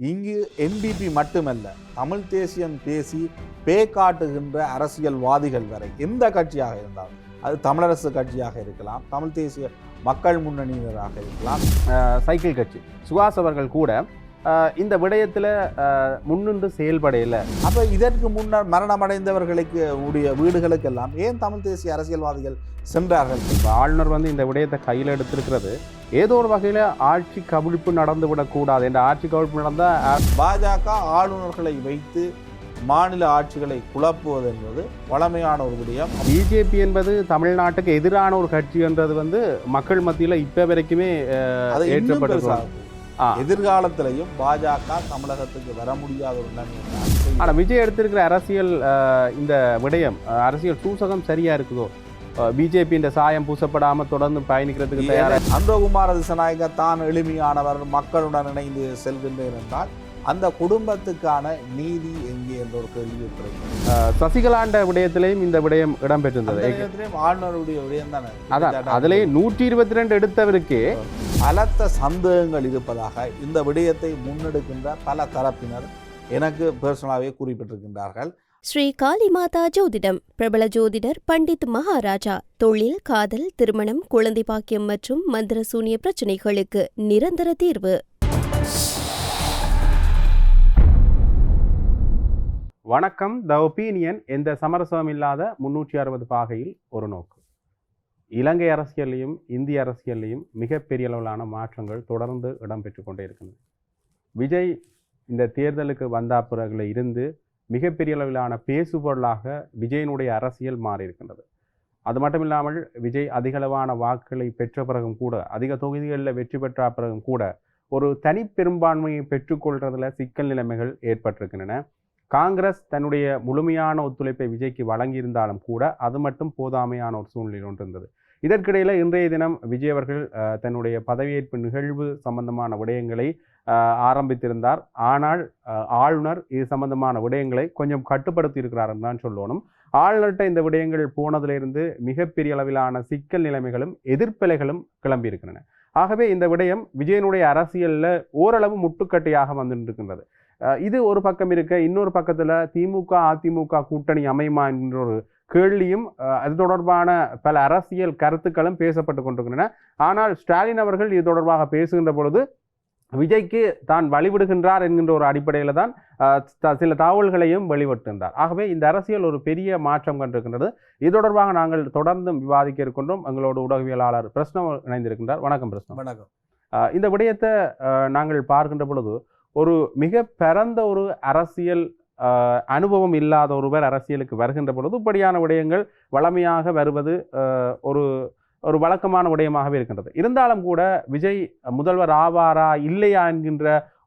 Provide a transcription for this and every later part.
இங்கு என்பிபி மட்டுமல்ல, தமிழ் தேசியம் பேசி பே காட்டுகின்ற அரசியல்வாதிகள் வரை எந்த கட்சியாக இருந்தாலும், அது தமிழரசு கட்சியாக இருக்கலாம், தமிழ் தேசிய மக்கள் முன்னணியினராக இருக்கலாம், சைக்கிள் கட்சி சுகாஸ் அவர்கள் கூட இந்த விடயத்தில் முன்னின்று செயல்படையில். அப்போ இதற்கு முன்னர் மரணமடைந்தவர்களுக்கு உடைய வீடுகளுக்கெல்லாம் ஏன் தமிழ் தேசிய அரசியல்வாதிகள் சென்றார்கள்? இப்போ ஆளுநர் இந்த விடயத்தை கையில் எடுத்திருக்கிறது ஏதோ ஒரு வகையில் ஆட்சி கவிழ்ப்பு நடந்து விடக்கூடாது என்ற. ஆட்சி கவிழ்ப்பு நடந்தால் பாஜக ஆளுநர்களை வைத்து மாநில ஆட்சிகளை குழப்புவது என்பது வளமையான ஒரு விடயம். பிஜேபி என்பது தமிழ்நாட்டுக்கு எதிரான ஒரு கட்சி என்றது மக்கள் மத்தியில் இப்போ வரைக்குமே ஏற்றப்பட்டிருக்கிறது. எதிர்காலத்திலையும் பாஜக தமிழகத்துக்கு வர முடியாத ஒரு நிலைமை. ஆனால் விஜய் எடுத்திருக்கிற அரசியல் இந்த விடயம் அரசியல் சூசகம் சரியா இருக்குதோ? பிஜேபி இந்த சாயம் பூசப்படாமல் தொடர்ந்து பயணிக்கிறதுக்கு தயாராக. அன்றகுமார திசநாயக தான் எளிமையானவர், மக்களுடன் இணைந்து செல்கின்றேன் என்றால் அந்த குடும்பத்துக்கான நீதி எங்கே என்ற ஒரு கேள்வி இருக்கிறது. சசிகலாண்ட விடயத்திலையும் இந்த விடயம் இடம்பெற்றிருந்தது. ஆளுநருடைய விடயம் தானே. அதான் அதிலேயே 122 எடுத்தவருக்கு பலத்த சந்தேகங்கள் இருப்பதாக இந்த விடயத்தை முன்னெடுக்கின்ற பல தரப்பினர் எனக்கு பர்சனலாகவே குறிப்பிட்டிருக்கின்றார்கள். ஸ்ரீ காளிமாதா ஜோதிடம் பிரபல ஜோதிடர் பண்டித் மகாராஜா. தொழில், காதல், திருமணம், குழந்தை பாக்கியம் மற்றும் மந்திர சூனிய பிரச்சினைகளுக்கு நிரந்தர தீர்வு. வணக்கம். த ஒப்பீனியன். எந்த சமரசம் இல்லாத 360 பாகையில் ஒரு நோக்கு. இலங்கை அரசியலையும் இந்திய அரசியலையும் மிகப்பெரிய அளவிலான மாற்றங்கள் தொடர்ந்து இடம்பெற்று கொண்டே இருக்கின்றன. விஜய் இந்த தேர்தலுக்கு வந்த பிறகுல இருந்து மிகப்பெரிய அளவிலான பேசுபொருளாக விஜயனுடைய அரசியல் மாறி இருக்கின்றது. அது மட்டும் இல்லாமல் விஜய் அதிகளவான வாக்குகளை பெற்ற பிறகும் கூட, அதிக தொகுதிகளில் வெற்றி பெற்ற பிறகும் கூட ஒரு தனி பெரும்பான்மையை பெற்றுக்கொள்றதுல சிக்கல் நிலைமைகள் ஏற்பட்டிருக்கின்றன. காங்கிரஸ் தன்னுடைய முழுமையான ஒத்துழைப்பை விஜய்க்கு வழங்கியிருந்தாலும் கூட அது மட்டும் போதாமையான ஒரு சூழ்நிலை ஒன்று இருந்தது. இதற்கிடையில் இன்றைய தினம் விஜய் அவர்கள் தன்னுடைய பதவியேற்பு நிகழ்வு சம்பந்தமான விடயங்களை ஆரம்பித்திருந்தார். ஆனால் ஆளுநர் இது சம்பந்தமான விடயங்களை கொஞ்சம் கட்டுப்படுத்தி இருக்கிறாருன்னு தான் சொல்லணும். ஆளுநர்கிட்ட இந்த விடயங்கள் போனதிலிருந்து மிகப்பெரிய அளவிலான சிக்கல் நிலைமைகளும் எதிர்ப்பலைகளும் கிளம்பி இருக்கின்றன. ஆகவே இந்த விடயம் விஜயனுடைய அரசியலில் ஓரளவு முட்டுக்கட்டையாக வந்துருக்கின்றது. இது ஒரு பக்கம் இருக்க, இன்னொரு பக்கத்தில் திமுக அதிமுக கூட்டணி அமையுமா என்ற ஒரு கேள்வியும் அது தொடர்பான பல அரசியல் கருத்துக்களும் பேசப்பட்டு கொண்டிருக்கின்றன. ஆனால் ஸ்டாலின் அவர்கள் இது தொடர்பாக பேசுகின்ற பொழுது விஜய்க்கு தான் வழிவிடுகின்றார் என்கின்ற ஒரு அடிப்படையில் தான் சில தகவல்களையும் வெளிவிட்டிருந்தார். ஆகவே இந்த அரசியல் ஒரு பெரிய மாற்றம் கண்டிருக்கின்றது. இது தொடர்பாக நாங்கள் தொடர்ந்து விவாதிக்க இருக்கின்றோம். எங்களோட ஊடகவியலாளர் பிரஸ்னம் இணைந்திருக்கின்றார். வணக்கம் பிரஸ்னம். வணக்கம். இந்த விடயத்தை நாங்கள் பார்க்கின்ற பொழுது ஒரு மிக பரந்த ஒரு அரசியல் அனுபவம் இல்லாத ஒருவர் அரசியலுக்கு வருகின்ற பொழுது இப்படியான விடயங்கள் வளமையாக வருவது ஒரு ஒரு வழக்கமான விடயமாகவே இருக்கின்றது. இருந்தாலும் கூட விஜய் முதல்வர் ஆவாரா இல்லையா என்கின்ற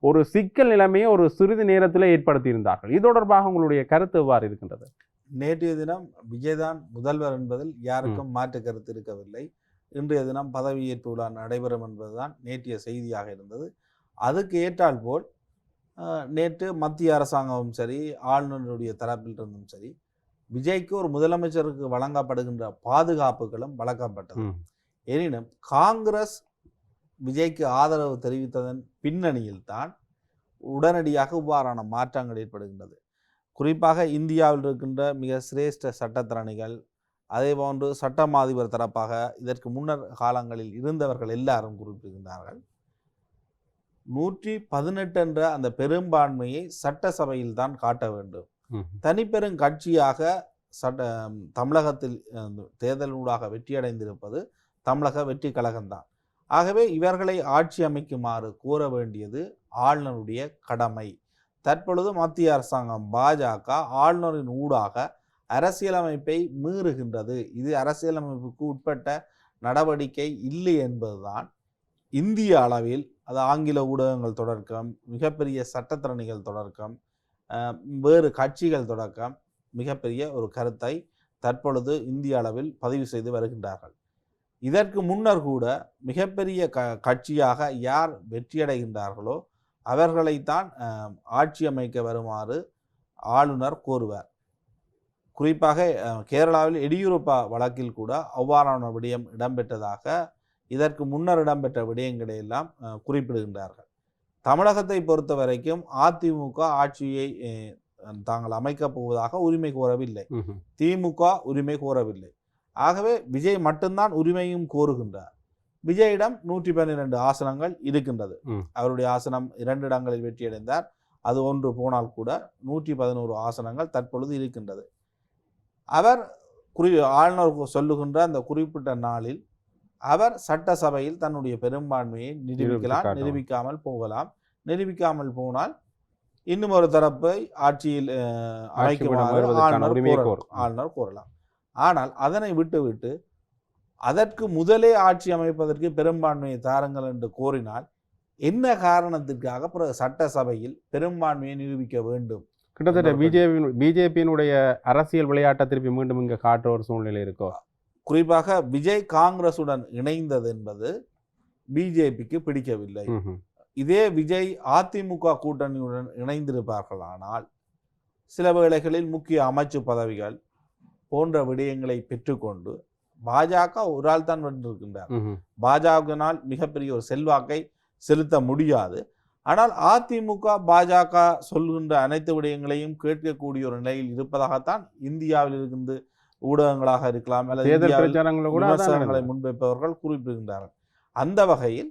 ஒரு சிக்கல் நிலைமையை ஒரு சிறிது நேரத்தில் ஏற்படுத்தியிருந்தார்கள். இது தொடர்பாக உங்களுடைய கருத்து எவ்வாறு இருக்கின்றது? நேற்றைய தினம் விஜய் தான் முதல்வர் என்பதில் யாருக்கும் மாற்று கருத்து இருக்கவில்லை. இன்றைய தினம் பதவியேற்பு விழா நடைபெறும் என்பதுதான் நேற்றைய செய்தியாக இருந்தது. அதுக்கு ஏற்றால் போல் நேற்று மத்திய அரசாங்கமும் சரி, ஆளுநருடைய தரப்பில் இருந்தும் சரி, விஜய்க்கு ஒரு முதலமைச்சருக்கு வழங்கப்படுகின்ற பாதுகாப்புகளும் வழங்கப்பட்டது. எனினும் காங்கிரஸ் விஜய்க்கு ஆதரவு தெரிவித்ததன் பின்னணியில் தான் உடனடியாக இவ்வாறான மாற்றங்கள் ஏற்படுகின்றது. குறிப்பாக இந்தியாவில் இருக்கின்ற மிக சிரேஷ்ட சட்டத்திறனிகள், அதே போன்று சட்டம் அதிபர் தரப்பாக இதற்கு முன்னர் காலங்களில் இருந்தவர்கள் எல்லாரும் குறிப்பிடுகின்றார்கள். 118 என்ற அந்த பெரும்பான்மையை சட்டசபையில் தான் காட்ட வேண்டும். தனிப்பெரும் கட்சியாக தமிழகத்தில் தேர்தலூடாக வெற்றியடைந்திருப்பது தமிழக வெற்றி கழகம்தான். ஆகவே இவர்களை ஆட்சி அமைக்குமாறு கூற வேண்டியது ஆளுநருடைய கடமை. தற்பொழுது மத்திய அரசாங்கம் பாஜக ஆளுநரின் ஊடாக அரசியலமைப்பை மீறுகின்றது. இது அரசியலமைப்புக்கு உட்பட்ட நடவடிக்கை இல்லை என்பதுதான் இந்திய அளவில், அது ஆங்கில ஊடகங்கள் தொடக்கம், மிகப்பெரிய சட்டத்திறனிகள் தொடக்கம், வேறு கட்சிகள் தொடக்கம் மிகப்பெரிய ஒரு கருத்தை தற்பொழுது இந்திய அளவில் பதிவு செய்து வருகின்றார்கள். இதற்கு முன்னர் கூட மிகப்பெரிய கட்சியாக யார் வெற்றியடைகின்றார்களோ அவர்களைத்தான் ஆட்சி அமைக்க வருமாறு ஆளுநர் கோருவார். குறிப்பாக கேரளாவில் எடியூரப்பா வழக்கில் கூட அவ்வாறான விடயம் இடம்பெற்றதாக இதற்கு முன்னர் இடம்பெற்ற விடயங்களை எல்லாம் குறிப்பிடுகின்றார்கள். தமிழகத்தை பொறுத்த வரைக்கும் அதிமுக ஆட்சியை தாங்கள் அமைக்கப் போவதாக உரிமை கோரவில்லை, திமுக உரிமை கோரவில்லை. ஆகவே விஜய் மட்டும்தான் உரிமையும் கோருகின்றார். விஜயிடம் 112 ஆசனங்கள் இருக்கின்றது. அவருடைய ஆசனம் 2 இடங்களில் வெற்றியடைந்தார். அது ஒன்று போனால் கூட 111 ஆசனங்கள் தற்பொழுது இருக்கின்றது. அவர் ஆளுநர் சொல்லுகின்ற அந்த குறிப்பிட்ட நாளில் அவர் சட்டசபையில் தன்னுடைய பெரும்பான்மையை நிரூபிக்கலாம், நிரூபிக்காமல் போகலாம். நிரூபிக்காமல் போனால் இன்னும் ஒரு தரப்பை ஆட்சியில் அமைக்குமாறு ஆளுநர் கோரலாம். ஆனால் அதனை விட்டுவிட்டு அதற்கு முதலே ஆட்சி அமைப்பதற்கு பெரும்பான்மையை தாருங்கள் என்று கோரினால் என்ன காரணத்திற்காக பிறகு சட்டசபையில் பெரும்பான்மையை நிரூபிக்க வேண்டும்? கிட்டத்தட்ட பிஜேபியினுடைய அரசியல் விளையாட்டை திருப்பி மீண்டும் இங்கே காட்டுற ஒரு சூழ்நிலை இருக்கோ. குறிப்பாக விஜய் காங்கிரசுடன் இணைந்தது என்பது பிஜேபிக்கு பிடிக்கவில்லை. இதே விஜய் அதிமுக கூட்டணியுடன் இணைந்திருப்பார்களானால் சில வேளைகளில் முக்கிய அமைச்சு பதவிகள் போன்ற விடயங்களை பெற்றுக்கொண்டு பாஜக ஒரு ஆள் தான் வென்றிருக்கின்றார். பாஜகவினால் மிகப்பெரிய ஒரு செல்வாக்கை செலுத்த முடியாது. ஆனால் அதிமுக பாஜக சொல்கின்ற அனைத்து விடயங்களையும் கேட்கக்கூடிய ஒரு நிலையில் இருப்பதாகத்தான் இந்தியாவில் இருந்து ஊடகங்களாக இருக்கலாம் அல்லது விமர்சனங்களை முன்வைப்பவர்கள் குறிப்பிடுகின்றார்கள். அந்த வகையில்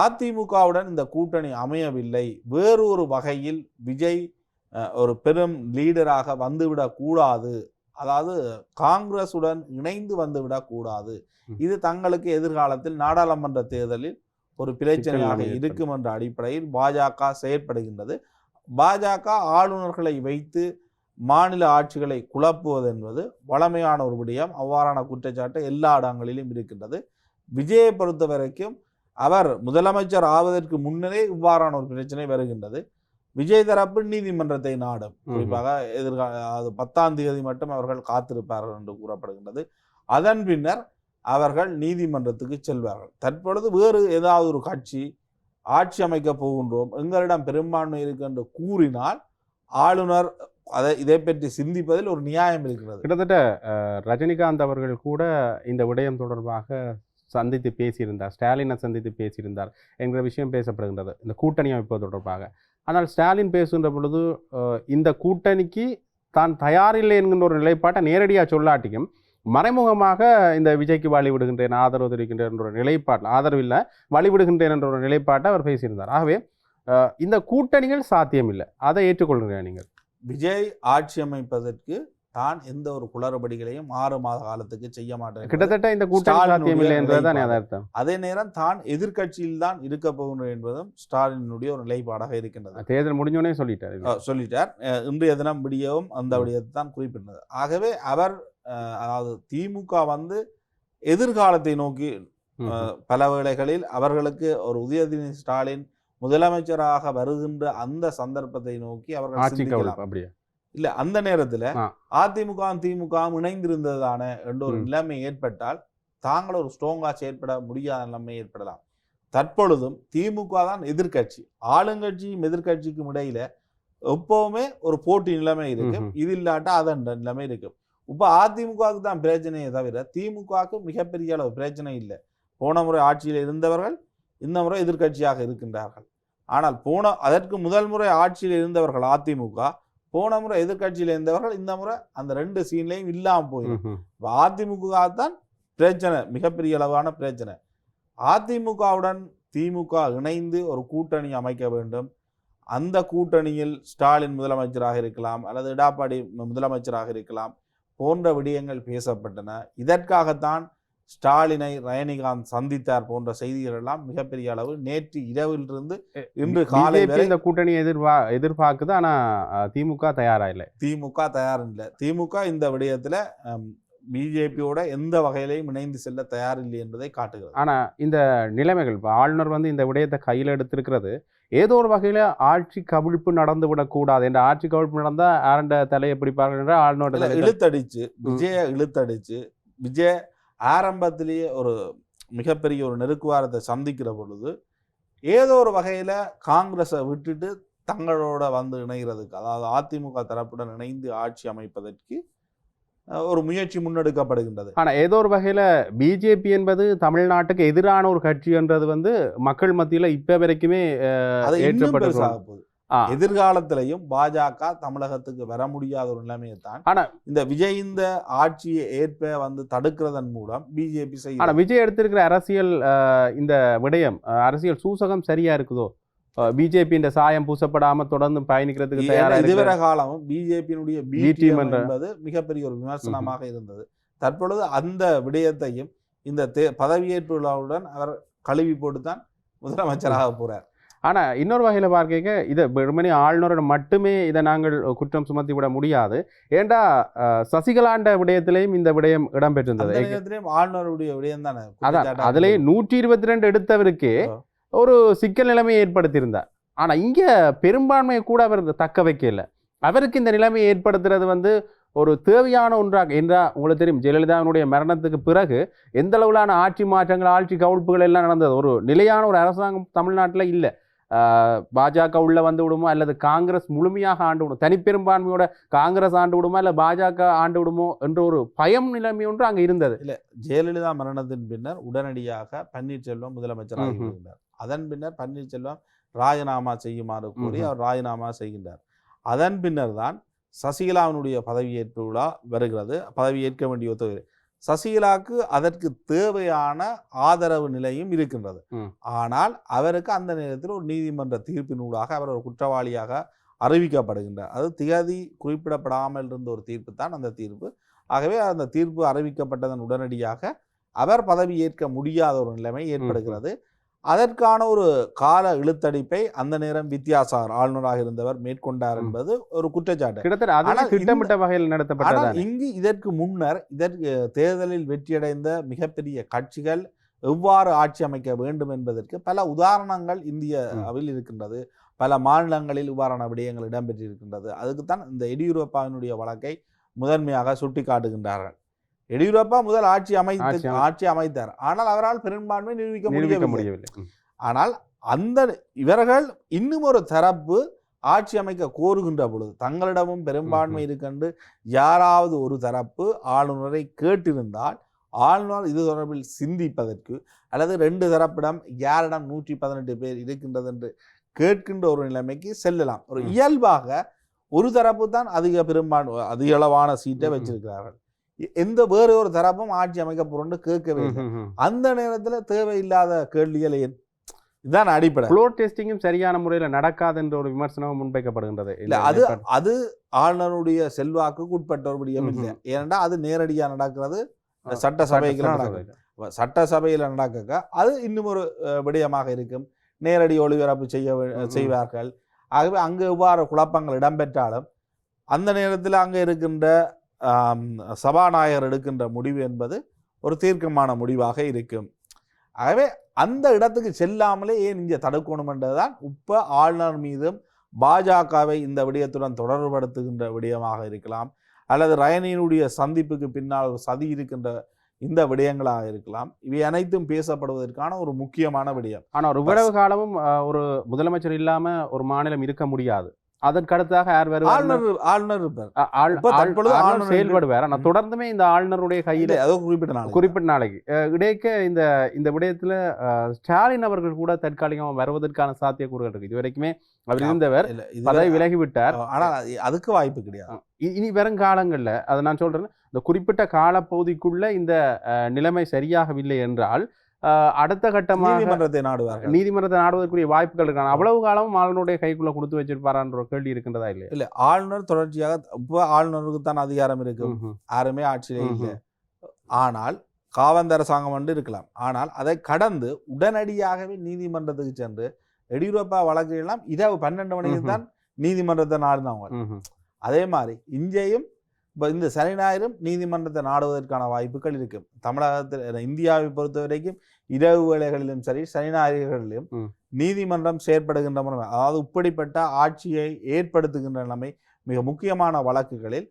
அதிமுகவுடன் இந்த கூட்டணி அமையவில்லை. வேறொரு வகையில் விஜய் ஒரு பெரும் லீடராக வந்துவிடக் கூடாது, அதாவது காங்கிரசுடன் இணைந்து வந்துவிடக் கூடாது. இது தங்களுக்கு எதிர்காலத்தில் நாடாளுமன்ற தேர்தலில் ஒரு பிரச்சனையாக இருக்கும் என்ற அடிப்படையில் பாஜக செயற்படுகின்றது. பாஜக ஆளுநர்களை வைத்து மாநில ஆட்சிகளை குழப்புவது என்பது வழமையான ஒரு விடயம். அவ்வாறான குற்றச்சாட்டு எல்லா இடங்களிலும் இருக்கின்றது. விஜயை பொறுத்த வரைக்கும் அவர் முதலமைச்சர் ஆவதற்கு முன்னரே இவ்வாறான ஒரு பிரச்சனை வருகின்றது. விஜய் தரப்பு நீதிமன்றத்தை நாடும். குறிப்பாக அது 10ஆம் தேதி மட்டும் அவர்கள் காத்திருப்பார்கள் என்று கூறப்படுகின்றது. அதன் பின்னர் அவர்கள் நீதிமன்றத்துக்கு செல்வார்கள். தற்பொழுது வேறு ஏதாவது ஒரு கட்சி ஆட்சி அமைக்கப் போகின்றோம், எங்களிடம் பெரும்பான்மை இருக்கு என்று கூறினால் ஆளுநர் இதை பற்றி சிந்திப்பதில் ஒரு நியாயம் இருக்கிறது. கிட்டத்தட்ட ரஜினிகாந்த் அவர்கள் கூட இந்த விடயம் தொடர்பாக சந்தித்து பேசியிருந்தார், ஸ்டாலினை சந்தித்து பேசியிருந்தார் என்கிற விஷயம் பேசப்படுகின்றது இந்த கூட்டணி அமைப்பது தொடர்பாக. ஆனால் ஸ்டாலின் பேசுகின்ற பொழுது இந்த கூட்டணிக்கு தான் தயாரில்லை என்கின்ற ஒரு நிலைப்பாட்டை நேரடியாக சொல்லாட்டியும் மறைமுகமாக இந்த விஜய்க்கு வழிவிடுகின்றேன், ஆதரவு தெரிவிக்கின்றேன் என்ற ஒரு நிலைப்பாட்டில், ஆதரவில்லை வழிவிடுகின்றேன் என்ற ஒரு நிலைப்பாட்டை அவர் பேசியிருந்தார். ஆகவே இந்த கூட்டணிகள் சாத்தியமில்லை, அதை ஏற்றுக்கொள்கிறேன். நீங்கள் விஜய் ஆட்சி அமைப்பதற்கு தான் எந்த ஒரு குளறுபடிகளையும் 6 மாத காலத்துக்கு செய்ய மாட்டேன், கிட்டத்தட்ட இந்த கூட்டணி சாத்தியமில்லை என்பதுதான் அர்த்தம். அதே நேரம் தான் எதிர்கட்சியில் தான் இருக்க போகின்றேன் என்பதும் ஸ்டாலினுடைய ஒரு நிலைப்பாடாக இருக்கின்றது. தேர்தல் முடிஞ்சோடனே சொல்லிட்டார். இன்றைய தினம் விடியவும் அந்த விடயத்தை தான் குறிப்பிட்டது. ஆகவே அவர் அதாவது திமுக வந்து எதிர்காலத்தை நோக்கி பல வேளைகளில் அவர்களுக்கு ஒரு உதயநிதி ஸ்டாலின் முதலமைச்சராக வருகின்ற அந்த சந்தர்ப்பத்தை நோக்கி அவர்கள் சிந்திக்கலாம். இல்ல அந்த நேரத்துல அதிமுக திமுக இணைந்திருந்ததான என்ற ஒரு நிலைமை ஏற்பட்டால் தாங்கள் ஒரு ஸ்ட்ராங்கா செயற்பட முடியாத நிலைமை ஏற்படலாம். தற்பொழுதும் திமுக தான் எதிர்கட்சி, ஆளுங்கட்சியும் எதிர்கட்சிக்கும் இடையில எப்பவுமே ஒரு போட்டி நிலைமை இருக்கு. இது இல்லாட்டா அதன் நிலைமை இருக்கு. இப்ப அதிமுகவுக்கு தான் பிரச்சனையே தவிர திமுகவுக்கு மிகப்பெரிய அளவு பிரச்சனை இல்லை. போன முறை ஆட்சியில் இருந்தவர்கள் இந்த முறை எதிர்கட்சியாக இருக்கின்றார்கள். ஆனால் அதற்கு முதல் முறை ஆட்சியில் இருந்தவர்கள் அதிமுக, போன முறை எதிர்கட்சியில் இருந்தவர்கள் இந்த முறை அந்த 2 சீன்லையும் இல்லாம போயிடும். அதிமுக தான் பிரச்சனை, மிகப்பெரிய அளவான பிரச்சனை. அதிமுகவுடன் திமுக இணைந்து ஒரு கூட்டணி அமைக்க வேண்டும். அந்த கூட்டணியில் ஸ்டாலின் முதலமைச்சராக இருக்கலாம் அல்லது எடப்பாடி முதலமைச்சராக இருக்கலாம் போன்ற விடயங்கள் பேசப்பட்டன. இதற்காகத்தான் ஸ்டாலினை ரஜினிகாந்த் சந்தித்தார் போன்ற செய்திகள் எல்லாம் மிகப்பெரிய அளவு நேற்று இரவிலிருந்து இன்று காலை வரை இந்த கூட்டணி எதிர்பார்க்குது. ஆனா திமுக தயாரா இல்லை. திமுக தயார் இல்லை. திமுக இந்த விடயத்துல பிஜேபியோட எந்த வகையிலையும் இணைந்து செல்ல தயாரில்லை என்பதை காட்டுகிறது. ஆனா இந்த நிலைமைகள் இப்போ ஆளுநர் வந்து இந்த விடயத்தை கையில் எடுத்திருக்கிறது ஏதோ ஒரு வகையில ஆட்சி கவிழ்ப்பு நடந்து விடக்கூடாது என்ற, ஆட்சி கவிழ்ப்பு நடந்தா ஆரண்ட தலையை பிடிப்பார்கள் என்ற ஆளுநர் இழுத்தடிச்சு விஜய் ஆரம்பத்திலேயே ஒரு மிகப்பெரிய ஒரு நெருக்குவாரத்தை சந்திக்கிற பொழுது ஏதோ ஒரு வகையில காங்கிரஸை விட்டுட்டு தங்களோட வந்து இணைகிறதுக்கு, அதாவது அதிமுக தரப்புடன் இணைந்து ஆட்சி அமைப்பதற்கு ஒரு முயற்சி முன்னெடுக்கப்படுகின்றது. ஆனா ஏதோ ஒரு வகையில பிஜேபி என்பது தமிழ்நாட்டுக்கு எதிரான ஒரு கட்சி என்றது மக்கள் மத்தியில இப்ப வரைக்குமே அது இன்னும் ஏற்றப்பட்டு பெருசாக போகுது. எதிர்காலத்திலையும் பாஜக தமிழகத்துக்கு வர முடியாத ஒரு நிலைமையை தான் ஆனா இந்த விஜய் இந்த ஆட்சியை ஏற்ப தடுக்கிறதன் மூலம் பிஜேபி ஆனா செய்யும். விஜய் எடுத்திருக்கிற அரசியல் இந்த விடயம் அரசியல் சூசகம் சரியா இருக்குதோ? பிஜேபி இந்த சாயம் பூசப்படாம தொடர்ந்து பயணிக்கிறதுக்கு தயாரா இதுவரை காலமும் பிஜேபியினுடைய B team என்பது மிகப்பெரிய ஒரு விமர்சனமாக இருந்தது. தற்பொழுது அந்த விடயத்தையும் இந்த பதவியேற்பு விழாவுடன் அவர் கழுவி போட்டுத்தான் முதலமைச்சராக போறார். ஆனா இன்னொரு வகையில பார்க்க இதை வெறுமனே ஆளுநரோட மட்டுமே இதை நாங்கள் குற்றம் சுமத்தி விட முடியாது. ஏண்டா சசிகலாண்ட விடயத்திலையும் இந்த விடயம் இடம்பெற்றிருந்தது. ஆளுநருடைய விடயம் தானே. அதான் அதுலயே 122 எடுத்தவருக்கே ஒரு சிக்கல் நிலைமையை ஏற்படுத்தியிருந்தார். ஆனா இங்க பெரும்பான்மையை கூட அவர் தக்க வைக்கல. அவருக்கு இந்த நிலைமையை ஏற்படுத்துறது ஒரு தேவையான ஒன்றாக என்றா உங்களுக்கு தெரியும். ஜெயலலிதாவினுடைய மரணத்துக்கு பிறகு எந்த அளவிலான ஆட்சி மாற்றங்கள் ஆட்சி கவிழ்ப்புகள் எல்லாம் நடந்தது. ஒரு நிலையான ஒரு அரசாங்கம் தமிழ்நாட்டில் இல்லை. பாஜக உள்ள வந்து விடுமோ அல்லது காங்கிரஸ் முழுமையாக ஆண்டு விடும், தனிப்பெரும்பான்மையோட காங்கிரஸ் ஆண்டு விடுமோ இல்லை பாஜக ஆண்டு விடுமோ என்ற ஒரு பயம் நிலைமை ஒன்று அங்கே இருந்தது. இல்லை, ஜெயலலிதா மரணத்தின் பின்னர் உடனடியாக பன்னீர்செல்வம் முதலமைச்சராக இருந்தார். அதன் பின்னர் பன்னீர்செல்வம் ராஜினாமா செய்யுமாறு கூறி அவர் ராஜினாமா செய்கின்றார். அதன் பின்னர் தான் சசிகலாவினுடைய பதவியேற்பு விழா வருகிறது. பதவியேற்க வேண்டிய ஒத்துழைப்பு சசிகலாவுக்கு அதற்கு தேவையான ஆதரவு நிலையும் இருக்கின்றது. ஆனால் அவருக்கு அந்த நேரத்தில் ஒரு நீதிமன்ற தீர்ப்பினூடாக அவர் ஒரு குற்றவாளியாக அறிவிக்கப்படுகின்றார். அது திகதி குறிப்பிடப்படாமல் இருந்த ஒரு தீர்ப்பு தான் அந்த தீர்ப்பு. ஆகவே அந்த தீர்ப்பு அறிவிக்கப்பட்டதன் உடனடியாக அவர் பதவி ஏற்க முடியாத ஒரு நிலைமை ஏற்படுகிறது. அதற்கான ஒரு கால இழுத்தடிப்பை அந்த நேரம் வித்யாசாகர் ஆளுநராக இருந்தவர் மேற்கொண்டார் என்பது ஒரு குற்றச்சாட்டு. திட்டமிட்ட வகையில் நடத்தப்பட்டது. இங்கு இதற்கு முன்னர் தேர்தலில் வெற்றியடைந்த மிகப்பெரிய கட்சிகள் எவ்வாறு ஆட்சி அமைக்க வேண்டும் என்பதற்கு பல உதாரணங்கள் இந்தியாவில் இருக்கின்றது. பல மாநிலங்களில் இவ்வாறான விடயங்கள் இடம்பெற்றிருக்கின்றது. அதுக்குத்தான் இந்த எடியூரப்பாவினுடைய வழக்கை முதன்மையாக சுட்டி காட்டுகின்றார்கள். எடியூரப்பா முதல் ஆட்சி அமைத்தார். ஆனால் அவரால் பெரும்பான்மை நிரூபிக்க முடியவில்லை. ஆனால் இவர்கள் இன்னும் ஒரு தரப்பு ஆட்சி அமைக்க கோருகின்ற பொழுது தங்களிடமும் பெரும்பான்மை இருக்கின்ற யாராவது ஒரு தரப்பு ஆளுநரை கேட்டிருந்தால் ஆளுநர் இது தொடர்பில் சிந்திப்பதற்கு அல்லது 2 தரப்பிடம் யாரிடம் 118 பேர் இருக்கின்றது என்று கேட்கின்ற ஒரு நிலைமைக்கு செல்லலாம். ஒரு இயல்பாக ஒரு தரப்பு தான் அதிக அளவான சீட்டை வச்சிருக்கிறார்கள். வேறு ஒரு தரப்பும் ஆட்சி அமைக்க போறோம்னு கேட்கவே இல்லை. அந்த நேரத்தில் தேவையில்லாத கேள்விகள் இதுதான் அடிப்படை. ஃப்ளோர் டெஸ்டிங்கும் சரியான முறையில் நடக்காது என்ற ஒரு விமர்சனம் முன்வைக்கப்படுகின்றது. அது ஆளுநருடைய செல்வாக்குக்கு உட்பட்ட ஒரு விடயம் இல்லை. ஏனென்றா அது நேரடியாக நடக்கிறது சட்டசபைகள் நடக்குது. சட்டசபையில் நடக்க அது இன்னும் ஒரு விடயமாக இருக்கும். நேரடி ஒளிபரப்பு செய்வார்கள். ஆகவே அங்கு எவ்வாறு குழப்பங்கள் இடம்பெற்றாலும் அந்த நேரத்தில் அங்கே இருக்கின்ற சபாநாயகர் எடுக்கின்ற முடிவு என்பது ஒரு தீர்க்கமான முடிவாக இருக்கும். ஆகவே அந்த இடத்துக்கு செல்லாமலே ஏன் இங்கே தடுக்கணும் என்றதுதான் இப்போ ஆளுநர் மீதும் பாஜகவை இந்த விடயத்துடன் தொடர்புபடுத்துகின்ற விடயமாக இருக்கலாம், அல்லது ரயனியினுடைய சந்திப்புக்கு பின்னால் ஒரு சதி இருக்கின்ற இந்த விடயங்களாக இருக்கலாம். இவை அனைத்தும் பேசப்படுவதற்கான ஒரு முக்கியமான விடயம். ஆனால் ஒரு இவ்வளவு காலமும் ஒரு முதலமைச்சர் இல்லாம ஒரு மாநிலம் இருக்க முடியாது. அதற்கடுத்தாக ஆளுநர் செயல்படுவார். ஆனால் தொடர்ந்துமே இந்த ஆளுநருடைய கையில குறிப்பிட்ட நாளைக்கு இடைக்க இந்த விடயத்துல ஸ்டாலின் அவர்கள் கூட தற்காலிகமாக வருவதற்கான சாத்தியக்கூறுகள் இருக்கு. இது வரைக்குமே அவர் இருந்தவர் பதவி விலகிவிட்டார். ஆனால் அதுக்கு வாய்ப்பு கிடையாது. இனி வருங்காலங்கள்ல அதை நான் சொல்றேன், இந்த குறிப்பிட்ட காலப்பகுதிக்குள்ள இந்த நிலைமை சரியாகவில்லை என்றால் அடுத்த கட்டமாக நீதிமன்றத்தை நாடுவதற்குரிய வாய்ப்புகள் இருக்காங்க. அவ்வளவு காலமும் ஆளுநருடைய கைக்குள்ள கொடுத்து வச்சிருப்பாரான்ற கேள்வி இருக்கின்றதா இல்லையா? இல்ல, ஆளுநர் தொடர்ச்சியாக இப்போ ஆளுநருக்கு தான் அதிகாரம் இருக்கும், யாருமே ஆட்சியிலே இல்லை. ஆனால் காவந்த அரசாங்கம் வந்து இருக்கலாம். ஆனால் அதை கடந்து உடனடியாகவே நீதிமன்றத்துக்கு சென்று எடியூரப்பா வழக்குகள்லாம் இரவு 12 மணிக்கு தான் நீதிமன்றத்தை நாடுனவங்க. அதே மாதிரி இங்கேயும் இப்போ இந்த சனி ஞாயிறும் நீதிமன்றத்தை நாடுவதற்கான வாய்ப்புகள் இருக்கும். தமிழகத்தில் இந்தியாவை பொறுத்த வரைக்கும் இரவு வேளைகளிலும் சரி சனி ஞாயிறுகளிலும் நீதிமன்றம் செயற்படுகின்ற முறை, அதாவது இப்படிப்பட்ட ஆட்சியை ஏற்படுத்துகின்ற நிலைமை மிக முக்கியமான வழக்குகளில்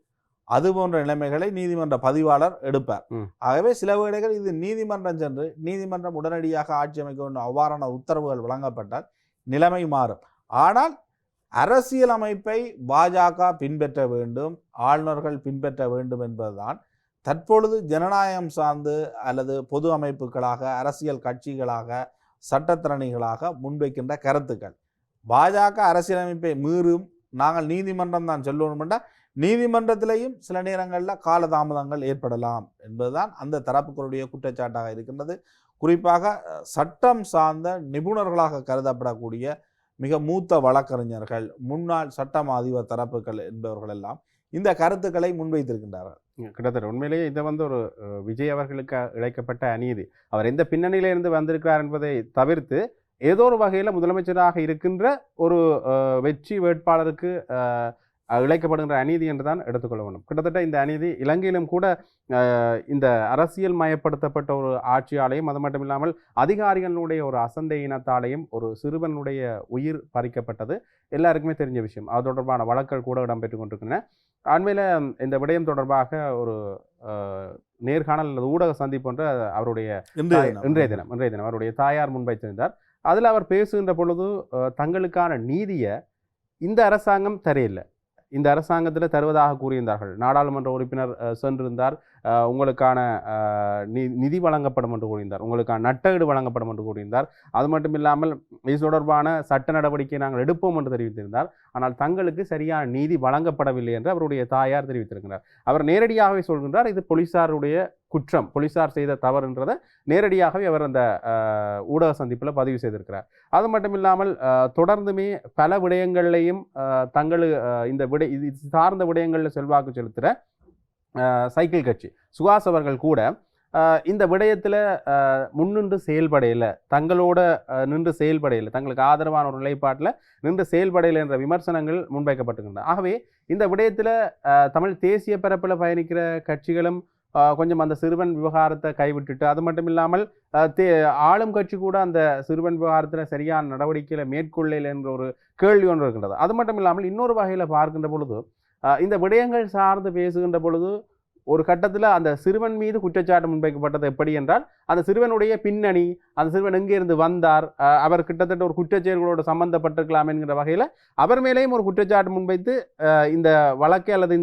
அது போன்ற நிலைமைகளை நீதிமன்ற பதிவாளர் எடுப்பார். ஆகவே சில வேளைகள் இது நீதிமன்றம் சென்று நீதிமன்றம் உடனடியாக ஆட்சி அமைக்க வேண்டும் அவ்வாறான உத்தரவுகள் வழங்கப்பட்டால் நிலைமை மாறும். ஆனால் அரசியலமைப்பை பாஜக பின்பற்ற வேண்டும், ஆளுநர்கள் பின்பற்ற வேண்டும் என்பதுதான் தற்பொழுது ஜனநாயகம் சார்ந்து அல்லது பொது அமைப்புகளாக, அரசியல் கட்சிகளாக, சட்டத்திறனிகளாக முன்வைக்கின்ற கருத்துக்கள். பாஜக அரசியலமைப்பை மீறும், நாங்கள் நீதிமன்றம் தான் சொல்லணும் என்றால் நீதிமன்றத்திலேயும் சில நேரங்களில் காலதாமதங்கள் ஏற்படலாம் என்பதுதான் அந்த தரப்புகளுடைய குற்றச்சாட்டாக இருக்கின்றது. குறிப்பாக சட்டம் சார்ந்த நிபுணர்களாக கருதப்படக்கூடிய மிக மூத்த வழக்கறிஞர்கள், முன்னாள் சட்டம் அதிபர் தரப்புகள் என்பவர்கள் எல்லாம் இந்த கருத்துக்களை முன்வைத்திருக்கின்றார்கள். கிட்டத்தட்ட உண்மையிலேயே இதை ஒரு விஜய் அவர்களுக்கு இழைக்கப்பட்ட அநீதி. அவர் எந்த பின்னணியிலிருந்து வந்திருக்கிறார் என்பதை தவிர்த்து ஏதோ ஒரு வகையில் முதலமைச்சராக இருக்கின்ற ஒரு வெற்றி வேட்பாளருக்கு இழைக்கப்படுகின்ற அநீதி என்று தான் எடுத்துக்கொள்ள வேண்டும். கிட்டத்தட்ட இந்த அநீதி இலங்கையிலும் கூட இந்த அரசியல் மயப்படுத்தப்பட்ட ஒரு ஆட்சியாலையும், அது மட்டும் இல்லாமல் அதிகாரிகளுடைய ஒரு அசந்தை இனத்தாலையும் ஒரு சிறுவனுடைய உயிர் பறிக்கப்பட்டது எல்லாருக்குமே தெரிஞ்ச விஷயம். அது தொடர்பான வழக்குகள் கூட இடம்பெற்று கொண்டிருக்கின்றன. அண்மையில் இந்த விடயம் தொடர்பாக ஒரு நேர்காணல் அல்லது ஊடக சந்திப்பு ஒன்று அவருடைய இன்றைய தினம் அவருடைய தாயார் முன்வைத்திருந்தார். அதில் அவர் பேசுகின்ற பொழுது தங்களுக்கான நீதியை இந்த அரசாங்கம் தரையில்லை, இந்த அரசாங்கத்தில் தருவதாக கூறியிருந்தார்கள். நாடாளுமன்ற உறுப்பினர் சென்றிருந்தார், உங்களுக்கான நிதி வழங்கப்படும் என்று கூறியிருந்தார், உங்களுக்கான நட்டஈடு வழங்கப்படும் என்று கூறியிருந்தார். அது மட்டும் இல்லாமல் இது தொடர்பான சட்ட நடவடிக்கை நாங்கள் எடுப்போம் என்று தெரிவித்திருந்தார். ஆனால் தங்களுக்கு சரியான நீதி வழங்கப்படவில்லை என்று அவருடைய தாயார் தெரிவித்திருக்கிறார். அவர் நேரடியாகவே சொல்கின்றார், இது போலீசாருடைய குற்றம், போலீசார் செய்த தவறு என்றதை நேரடியாகவே அவர் அந்த ஊடக சந்திப்பில் பதிவு செய்திருக்கிறார். அது மட்டும் இல்லாமல் தொடர்ந்துமே பல விடயங்கள்லையும் இந்த இது சார்ந்த விடயங்களில் செல்வாக்கு செலுத்துகிற சைக்கிள் கட்சி சுகாஸ் அவர்கள் கூட இந்த விடயத்தில் முன்னின்று செயல்படையில், தங்களோட நின்று செயல்படையில், தங்களுக்கு ஆதரவான ஒரு நிலைப்பாட்டில் நின்று செயல்படையில் என்ற விமர்சனங்கள் முன்வைக்கப்பட்டுகின்றன. ஆகவே இந்த விடயத்தில் தமிழ் தேசிய பரப்பில் பயணிக்கிற கட்சிகளும் கொஞ்சம் அந்த சிறுவன் விவகாரத்தை கைவிட்டுட்டு, அது மட்டும் இல்லாமல் ஆளும் கட்சி கூட அந்த சிறுவன் விவகாரத்தில் சரியான நடவடிக்கைகளை மேற்கொள்ளல என்ற ஒரு கேள்வி ஒன்று இருக்கின்றது. அது மட்டும் இல்லாமல் இன்னொரு வகையில் பார்க்கின்ற பொழுது இந்த விடயங்கள் சார்ந்து பேசுகின்ற பொழுது ஒரு கட்டத்தில் அந்த சிறுவன் மீது குற்றச்சாட்டு முன்வைக்கப்பட்டது எப்படி என்றால், அந்த சிறுவனுடைய பின்னணி, அந்த சிறுவன் எங்கிருந்து வந்தார், அவர் கிட்டத்தட்ட ஒரு குற்றச்செயல்களோடு சம்பந்தப்பட்டிருக்கலாம் என்கிற வகையில் அவர் மேலேயும் ஒரு குற்றச்சாட்டு முன்வைத்து இந்த வழக்கை அல்லது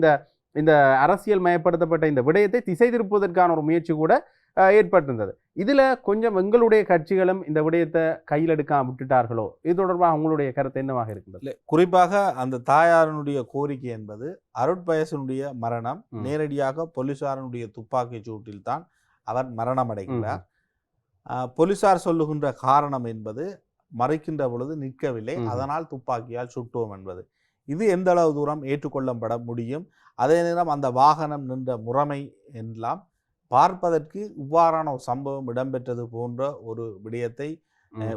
இந்த அரசியல் மயப்படுத்தப்பட்ட இந்த விடயத்தை திசை திருப்புவதற்கான ஒரு முயற்சி கூட ஏற்பட்டிருந்தது. இதில் கொஞ்சம் எங்களுடைய கட்சிகளும் இந்த விடயத்தை கையில் எடுக்காம விட்டுட்டார்களோ, இது தொடர்பாக உங்களுடைய கருத்து என்னவாக இருக்கின்றது? குறிப்பாக அந்த தாயாரனுடைய கோரிக்கை என்பது அருட்பயசனுடைய மரணம் நேரடியாக போலீசாரனுடைய துப்பாக்கி சூட்டில் தான் அவர் மரணம் அடைகிறார். போலீசார் சொல்லுகின்ற காரணம் என்பது மறைக்கின்ற பொழுது நிற்கவில்லை, அதனால் துப்பாக்கியால் சுட்டோம் என்பது. இது எந்த அளவு தூரம் ஏற்றுக்கொள்ளப்பட முடியும்? அதே நேரம் அந்த வாகனம் நின்ற முறைமை எல்லாம் பார்ப்பதற்கு இவ்வாறான ஒரு சம்பவம் இடம்பெற்றது போன்ற ஒரு விடயத்தை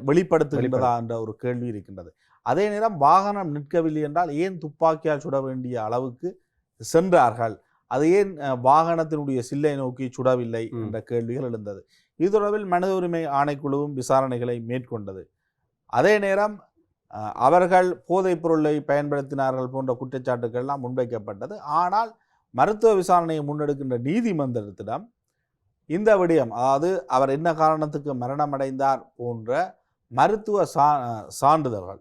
வெளிப்படுத்துகின்றதா என்ற ஒரு கேள்வி இருக்கின்றது. அதே நேரம் வாகனம் நிற்கவில்லை என்றால் ஏன் துப்பாக்கியால் சுட வேண்டிய அளவுக்கு சென்றார்கள்? அது ஏன் வாகனத்தினுடைய சில்லை நோக்கி சுடவில்லை என்ற கேள்விகள் எழுந்தது. இது தொடர்பில் மனித உரிமை ஆணைக்குழுவும் விசாரணைகளை மேற்கொண்டது. அதே நேரம் அவர்கள் போதைப் பொருளை பயன்படுத்தினார்கள் போன்ற குற்றச்சாட்டுகள்லாம் முன்வைக்கப்பட்டது. ஆனால் மருத்துவ விசாரணையை முன்னெடுக்கின்ற நீதிமன்றத்திடம் இந்த விடயம், அதாவது அவர் என்ன காரணத்துக்கு மரணமடைந்தார் போன்ற மருத்துவ சான்றிதழ்கள்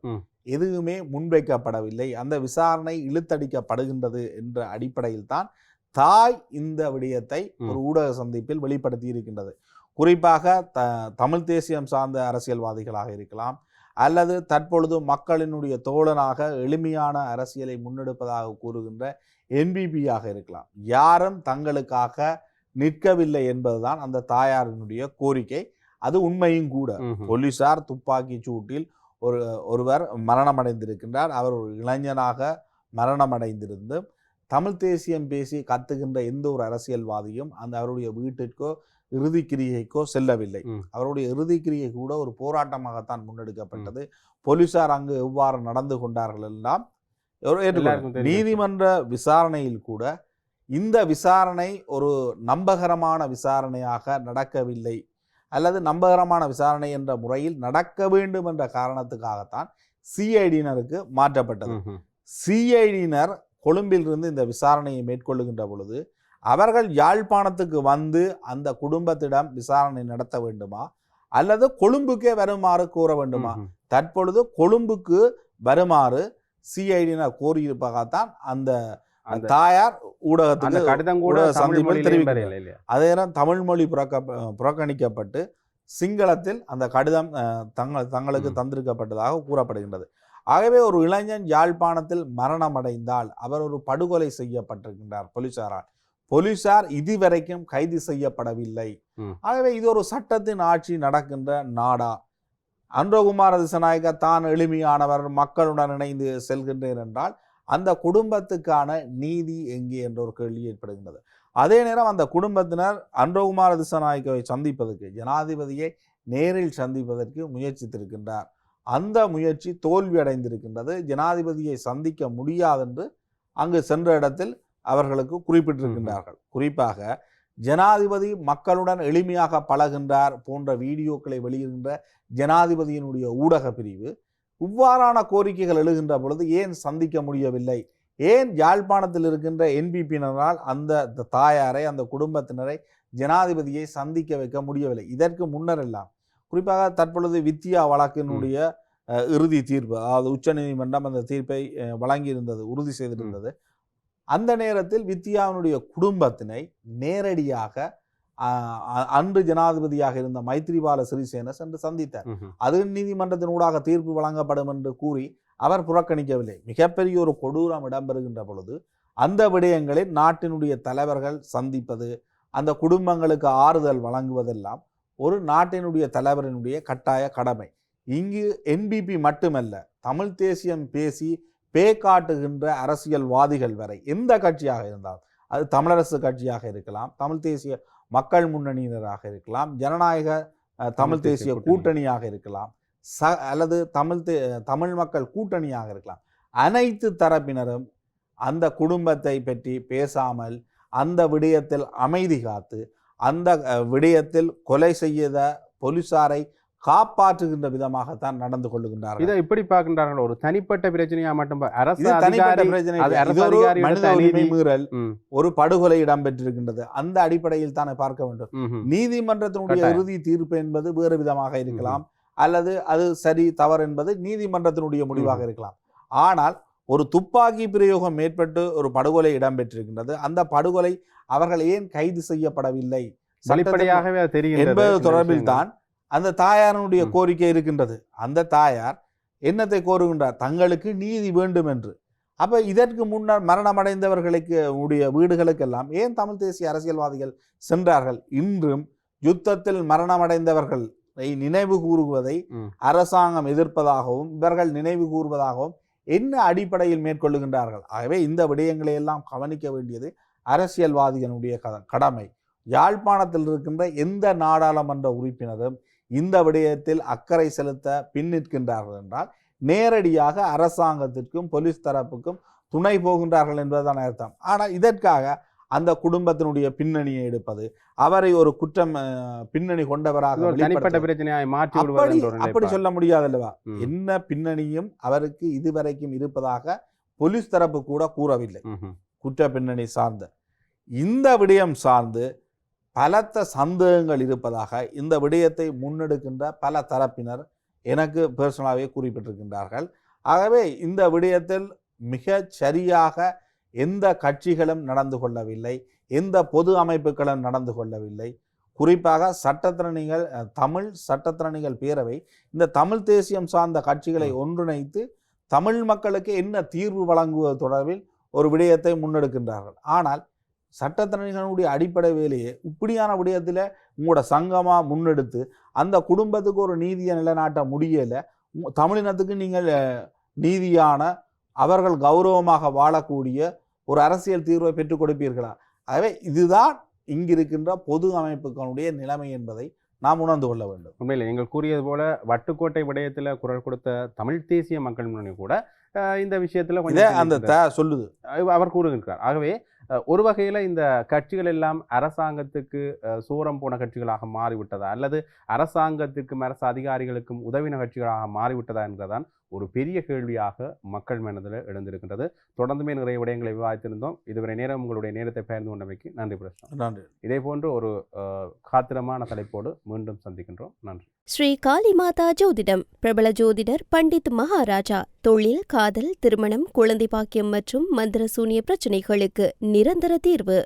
எதுவுமே முன்வைக்கப்படவில்லை. அந்த விசாரணை இழுத்தடிக்கப்படுகின்றது என்ற அடிப்படையில் தான் தாய் இந்த விடயத்தை ஒரு ஊடக சந்திப்பில் வெளிப்படுத்தி இருக்கின்றது. குறிப்பாக தமிழ் தேசியம் சார்ந்த அரசியல்வாதிகளாக இருக்கலாம், அல்லது தற்பொழுது மக்களினுடைய தோழனாக எளிமையான அரசியலை முன்னெடுப்பதாக கூறுகின்ற என்பிபியாக இருக்கலாம். யாரும் தங்களுக்காக நிற்கவில்லை என்பதுதான் அந்த தாயாரினுடைய கோரிக்கை. அது உண்மையும் கூட. போலீசார் துப்பாக்கி சூட்டில் ஒருவர் மரணமடைந்திருக்கின்றார். அவர் ஒரு இளைஞனாக மரணமடைந்திருந்து தமிழ் தேசியம் பேசி கத்துகின்ற எந்த ஒரு அரசியல்வாதியும் அவருடைய வீட்டிற்கோ இறுதி கிரியைக்கோ செல்லவில்லை. அவருடைய இறுதி கிரியை கூட ஒரு போராட்டமாகத்தான் முன்னெடுக்கப்பட்டது. போலீசார் அங்கு எவ்வாறு நடந்து கொண்டார்கள் எல்லாம் நீதிமன்ற விசாரணையில் கூட இந்த விசாரணை ஒரு நம்பகரமான விசாரணையாக நடக்கவில்லை, அல்லது நம்பகரமான விசாரணை என்ற முறையில் நடக்க வேண்டும் என்ற காரணத்துக்காகத்தான் சிஐடியினருக்கு மாற்றப்பட்டது. சிஐடியினர் கொழும்பிலிருந்து இந்த விசாரணையை மேற்கொள்ளுகின்ற பொழுது அவர்கள் யாழ்ப்பாணத்துக்கு வந்து அந்த குடும்பத்திடம் விசாரணை நடத்த வேண்டுமா, அல்லது கொழும்புக்கே வருமாறு கூற வேண்டுமா? தற்பொழுது கொழும்புக்கு வருமாறு சிஐடியினர் கோரியிருப்பதாகத்தான் அந்த அந்த தாயார் ஊடகத்துக்கு கடிதம் கூட ஊடக தமிழ் சந்திப்பில் மொழியிலே தெரிவிக்கிறார். இல்லையா? அதே நேரம் தமிழ் மொழி புறக்கணிக்கப்பட்டு சிங்களத்தில் அந்த கடிதம் தங்களுக்கு தந்திருக்கப்பட்டதாக கூறப்படுகின்றது. ஆகவே ஒரு இளைஞன் யாழ்ப்பாணத்தில் மரணமடைந்தால் அவர் ஒரு படுகொலை செய்யப்பட்டிருக்கின்றார் போலீசாரால். போலீசார் இதுவரைக்கும் கைது செய்யப்படவில்லை. ஆகவே இது ஒரு சட்டத்தின் ஆட்சி நடக்கின்ற நாடா? அன்றகுமார திசாநாயக்க தான் எளிமையானவர், மக்களுடன் இணைந்து செல்கின்றேன் என்றால் அந்த குடும்பத்துக்கான நீதி எங்கே என்ற ஒரு கேள்வி ஏற்படுகின்றது. அதே நேரம் அந்த குடும்பத்தினர் அன்றகுமார திசாநாயக்கவை சந்திப்பதற்கு, ஜனாதிபதியை நேரில் சந்திப்பதற்கு முயற்சித்திருக்கின்றார். அந்த முயற்சி தோல்வி அடைந்திருக்கின்றது. ஜனாதிபதியை சந்திக்க முடியாதென்று அங்கு சென்ற இடத்தில் அவர்களுக்கு குறிப்பிட்டிருக்கின்றார்கள். குறிப்பாக ஜனாதிபதி மக்களுடன் எளிமையாக பழகின்றார் போன்ற வீடியோக்களை வெளியிடுகின்ற ஜனாதிபதியினுடைய ஊடக பிரிவு இவ்வாறான கோரிக்கைகள் எழுகின்ற பொழுது ஏன் சந்திக்க முடியவில்லை? ஏன் யாழ்ப்பாணத்தில் இருக்கின்ற என்பிபியினரால் அந்த தாயாரை, அந்த குடும்பத்தினரை, ஜனாதிபதியை சந்திக்க வைக்க முடியவில்லை? இதற்கு முன்னர் எல்லாம் குறிப்பாக தற்பொழுது வித்தியா வழக்கினுடைய இறுதி தீர்ப்பு, அதாவது உச்சநீதிமன்றம் அந்த தீர்ப்பை வழங்கியிருந்தது, உறுதி செய்திருந்தது. அந்த நேரத்தில் வித்தியாவினுடைய குடும்பத்தினை நேரடியாக அன்று ஜனாதிபதியாக இருந்த மைத்ரிபால சிறிசேன சென்று சந்தித்தார். அது நீதிமன்றத்தின் ஊடாக தீர்ப்பு வழங்கப்படும் என்று கூறி அவர் புறக்கணிக்கவில்லை. மிகப்பெரிய ஒரு கொடூரம் இடம்பெறுகின்ற பொழுது அந்த விடயங்களில் நாட்டினுடைய தலைவர்கள் சந்திப்பது, அந்த குடும்பங்களுக்கு ஆறுதல் வழங்குவதெல்லாம் ஒரு நாட்டினுடைய தலைவரினுடைய கட்டாய கடமை. இங்கு என்பிபி மட்டுமல்ல, தமிழ் தேசியம் பேசி காட்டுகின்ற அரசியல்வாதிகள் வரை எந்த கட்சியாக இருந்தால், அது தமிழரசு கட்சியாக இருக்கலாம், தமிழ் தேசிய மக்கள் முன்னணியினராக இருக்கலாம், ஜனநாயக தமிழ் தேசிய கூட்டணியாக இருக்கலாம், அல்லது தமிழ் மக்கள் கூட்டணியாக இருக்கலாம், அனைத்து தரப்பினரும் அந்த குடும்பத்தை பற்றி பேசாமல் அந்த விடயத்தில் அமைதி காத்து அந்த விடயத்தில் கொலை செய்த போலீசாரை காப்பாற்றுகின்ற விதமாகத்தான் நடந்து கொள்ளுகின்றார்கள். இதை இப்படி பார்க்கின்றார்கள். ஒரு தனிப்பட்ட பிரச்சனையா மட்டும் மனித உரிமை மீறல், ஒரு படுகொலை இடம்பெற்றிருக்கின்றது. அந்த அடிப்படையில் தானே பார்க்க வேண்டும். நீதிமன்றத்தினுடைய இறுதி தீர்ப்பு என்பது வேறு விதமாக இருக்கலாம், அல்லது அது சரி தவறு என்பது நீதிமன்றத்தினுடைய முடிவாக இருக்கலாம். ஆனால் ஒரு துப்பாக்கி பிரயோகம் ஏற்பட்டு ஒரு படுகொலை இடம்பெற்றிருக்கின்றது. அந்த படுகொலை அவர்கள் ஏன் கைது செய்யப்படவில்லை என்பது தொடர்பில் தான் அந்த தாயாரனுடைய கோரிக்கை இருக்கின்றது. அந்த தாயார் என்னத்தை கோருகின்றார்? தங்களுக்கு நீதி வேண்டும் என்று. அப்ப இதற்கு முன்னர் மரணமடைந்தவர்களுக்கு உடைய வீடுகளுக்கெல்லாம் ஏன் தமிழ் தேசிய அரசியல்வாதிகள் சென்றார்கள்? இன்றும் யுத்தத்தில் மரணமடைந்தவர்களை நினைவு கூறுவதை அரசாங்கம் எதிர்ப்பதாகவும் இவர்கள் நினைவு கூறுவதாகவும் என்ன அடிப்படையில் மேற்கொள்ளுகின்றார்கள்? ஆகவே இந்த விடயங்களை எல்லாம் கவனிக்க வேண்டியது அரசியல்வாதிகளுடைய கடமை. யாழ்ப்பாணத்தில் இருக்கின்ற எந்த நாடாளுமன்ற உறுப்பினரும் இந்த விடயத்தில் அக்கறை செலுத்த பின்னிற்கின்றார்கள் என்றால் நேரடியாக அரசாங்கத்திற்கும் போலீஸ் தரப்புக்கும் துணை போகின்றார்கள் என்பதுதான் அர்த்தம். ஆனால் இதற்காக அந்த குடும்பத்தினுடைய பின்னணியை எடுப்பது, அவரை ஒரு குற்றம் பின்னணி கொண்டவராக அப்படி சொல்ல முடியாதல்லவா? என்ன பின்னணியும் அவருக்கு இதுவரைக்கும் இருப்பதாக போலீஸ் தரப்பு கூட கூறவில்லை. குற்ற பின்னணி சார்ந்த இந்த விடயம் சார்ந்து பலத்த சந்தேகங்கள் இருப்பதாக இந்த விடயத்தை முன்னெடுக்கின்ற பல தரப்பினர் எனக்கு பர்சனலாகவே குறிப்பிட்டிருக்கின்றார்கள். ஆகவே இந்த விடயத்தில் மிக சரியாக எந்த கட்சிகளும் நடந்து கொள்ளவில்லை, எந்த பொது அமைப்புகளும் நடந்து கொள்ளவில்லை. குறிப்பாக சட்டத்திறனிகள், தமிழ் சட்டத்திறனிகள் பேரவை இந்த தமிழ் தேசியம் சார்ந்த கட்சிகளை ஒன்றிணைத்து தமிழ் மக்களுக்கு என்ன தீர்வு வழங்குவது தொடர்பில் ஒரு விடயத்தை முன்னெடுக்கின்றார்கள். ஆனால் சட்டத்திறனிகளுடைய அடிப்படை வேலையை இப்படியான விடயத்தில் உங்களோட சங்கமாக முன்னெடுத்து அந்த குடும்பத்துக்கு ஒரு நீதியை நிலைநாட்ட முடியலை. தமிழினத்துக்கு நீங்கள் நீதியான, அவர்கள் கௌரவமாக வாழக்கூடிய ஒரு அரசியல் தீர்வை பெற்றுக் கொடுப்பீர்களா? ஆகவே இதுதான் இங்கிருக்கின்ற பொது அமைப்புகளுடைய நிலைமை என்பதை நாம் உணர்ந்து கொள்ள வேண்டும். உண்மையில் நீங்கள் கூறியது போல வட்டுக்கோட்டை விடயத்தில் குரல் கொடுத்த தமிழ் தேசிய மக்கள் முன்னணி கூட இந்த விஷயத்தில் கொஞ்சம் சொல்லுது, அவர் கூறுகின்றார். ஆகவே ஒரு வகையில் இந்த கட்சிகள் எல்லாம் அரசாங்கத்துக்கு சூரம் போன கட்சிகளாக மாறிவிட்டதா, அல்லது அரசாங்கத்திற்கும் அரசு அதிகாரிகளுக்கும் உதவின கட்சிகளாக மாறிவிட்டதா என்றதான் ஒரு பெரிய கேள்வியாக மக்கள் மனதில் எழுந்திருக்கின்றது. தொடர்ந்துமே நிறைய விடயங்களை விவாதித்திருந்தோம். இதுவரை நேரம் உங்களுடைய நேரத்தை பகிர்ந்து கொண்டமைக்கு நன்றி பிரச்சனை. நன்றி. இதே போன்று ஒரு காத்திரமான தலைப்போடு மீண்டும் சந்திக்கின்றோம். நன்றி. ஸ்ரீ காளிமாதா ஜோதிடம் பிரபல ஜோதிடர் பண்டித் மகாராஜா. தொழில், காதல், திருமணம், குழந்தை பாக்கியம் மற்றும் மந்திர சூனிய பிரச்சனைகளுக்கு நிரந்தர தீர்வு.